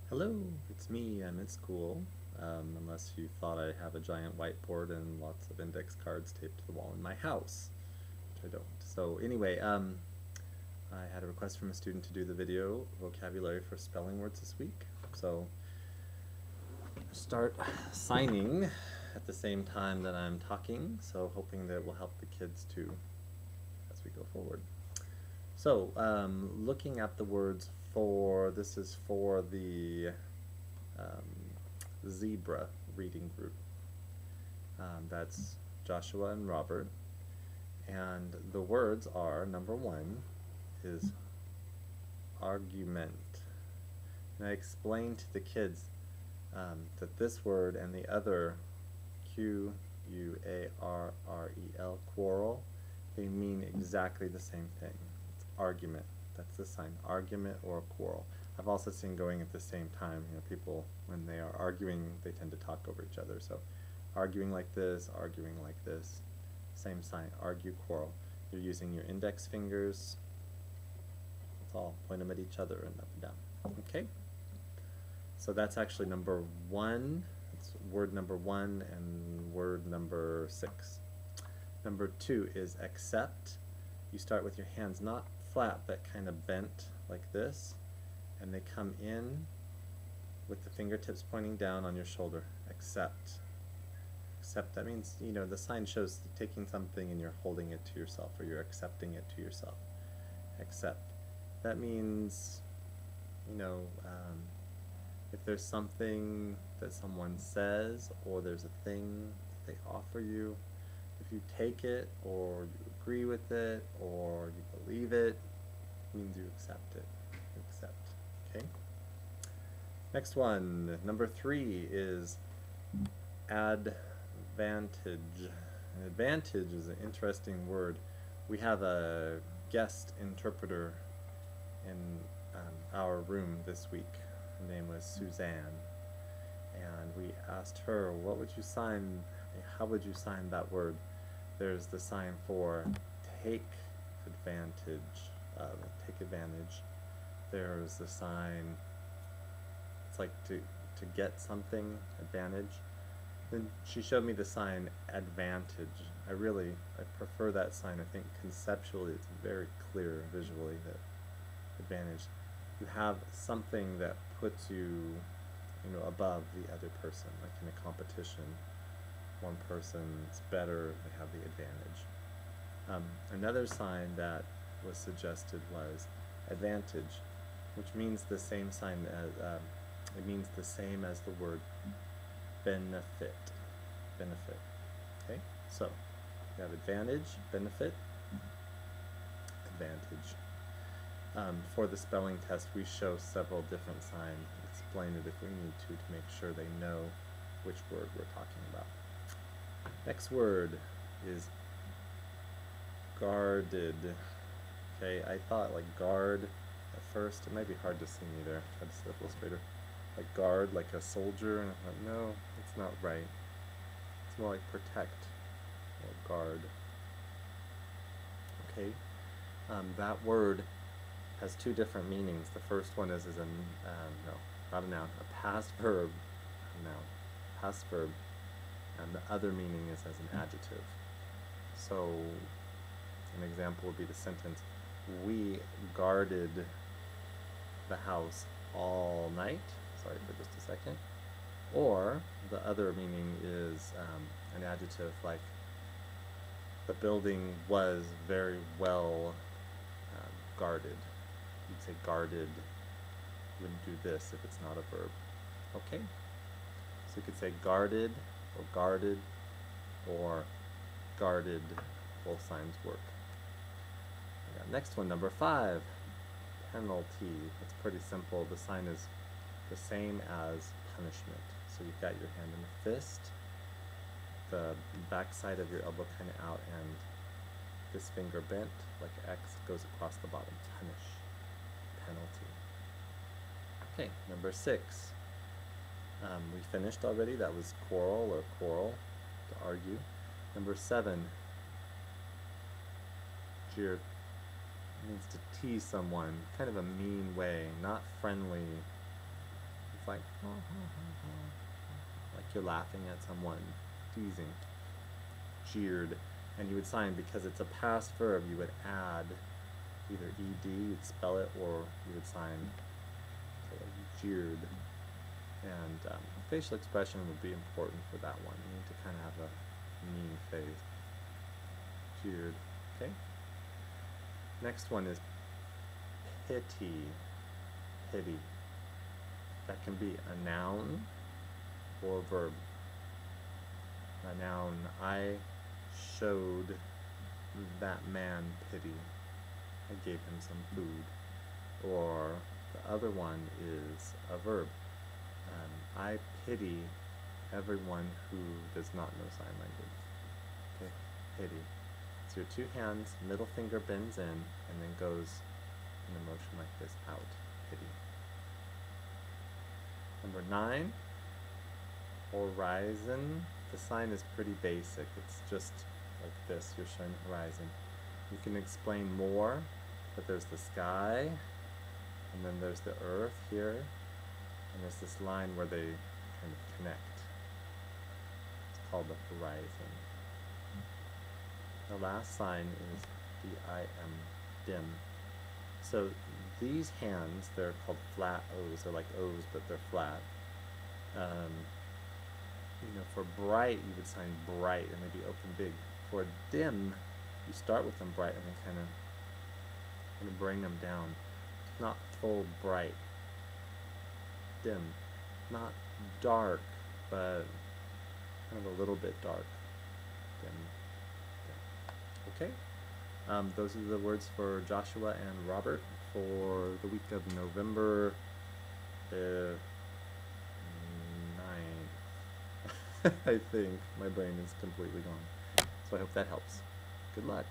Hello, it's me. I'm in school. Unless you thought I have a giant whiteboard and lots of index cards taped to the wall in my house, which I don't. So anyway, I had a request from a student to do the video vocabulary for spelling words this week. So start signing at the same time that I'm talking, so hoping that will help the kids too as we go forward. So, looking at the words for, this is for the zebra reading group. That's Joshua and Robert. And the words are, number one is argument. And I explained to the kids that this word and the other Q-U-A-R-R-E-L, quarrel, they mean exactly the same thing. It's argument. That's the sign, argument or quarrel. I've also seen going at the same time. You know, people, when they are arguing, they tend to talk over each other. So arguing like this, same sign, argue, quarrel. You're using your index fingers. That's all. Point them at each other and up and down. Okay? So that's actually number one. It's word number one and word number 6. Number 2 is accept. You start with your hands not flat but kind of bent like this, and they come in with the fingertips pointing down on your shoulder. Accept. Accept, that means, you know, the sign shows taking something and you're holding it to yourself, or you're accepting it to yourself. Accept. That means, you know, if there's something that someone says, or there's a thing they offer you, if you take it, or you agree with it, or you believe it, it means you accept it. Accept. Okay? Next one, number 3 is advantage. An advantage is an interesting word. We have a guest interpreter in our room this week. Her name was Suzanne, and we asked her, what would you sign, how would you sign that word? There's the sign for take advantage of, take advantage. There's the sign, it's like to get something, advantage. Then she showed me the sign advantage. I prefer that sign. I think conceptually it's very clear visually that advantage. You have something that puts you, you know, above the other person, like in a competition. One person's better, they have the advantage. Another sign that was suggested was advantage, which means the same sign as, it means the same as the word benefit. Benefit. Okay? So, you have advantage, benefit, advantage. For the spelling test, we show several different signs. Explain it if we need to make sure they know which word we're talking about. Next word is guarded. Okay, I thought like guard at first. It might be hard to see me there. Try to sit up a little straighter. Like guard, like a soldier, and I thought, no, it's not right. It's more like protect or guard. Okay, that word has 2 different meanings. The first one is a, no, not a noun, a past verb, a noun, past verb, and the other meaning is as an adjective. So, an example would be the sentence, we guarded the house all night. Sorry for just a second. Or, the other meaning is an adjective, like the building was very well guarded. You'd say guarded, you wouldn't do this if it's not a verb. Okay? So you could say guarded, or guarded, both signs work. Next one, number 5, penalty. It's pretty simple. The sign is the same as punishment. So you've got your hand in a fist, the back side of your elbow kind of out, and this finger bent, like an X, goes across the bottom. Punish. Penalty. Okay, number 6. We finished already. That was quarrel, to argue. Number 7, jeer. It means to tease someone, kind of a mean way, not friendly. like, like you're laughing at someone, teasing, jeered. And you would sign, because it's a past verb, you would add either ed, you'd spell it, or you would sign, so like jeered. And facial expression would be important for that one. You need to kind of have a mean face. Jeered. Okay? Next one is pity. Pity. That can be a noun or a verb. A noun, I showed that man pity. I gave him some food. Or the other one is a verb. I pity everyone who does not know sign language. Okay, pity. So your two hands, middle finger bends in, and then goes in a motion like this, out. Pity. Number 9, horizon. The sign is pretty basic. It's just like this. You're showing horizon. You can explain more, but there's the sky, and then there's the earth here, and there's this line where they kind of connect. It's called the horizon. The last sign is D-I-M, dim. So these hands, they're called flat O's. They're like O's, but they're flat. You know, for bright, you would sign bright and maybe open big. For dim, you start with them bright and then kind of bring them down. Not full bright. Dim. Not dark, but kind of a little bit dark. Dim. Dim. Okay? Those are the words for Joshua and Robert for the week of November 9th. I think. My brain is completely gone. So I hope that helps. Good luck.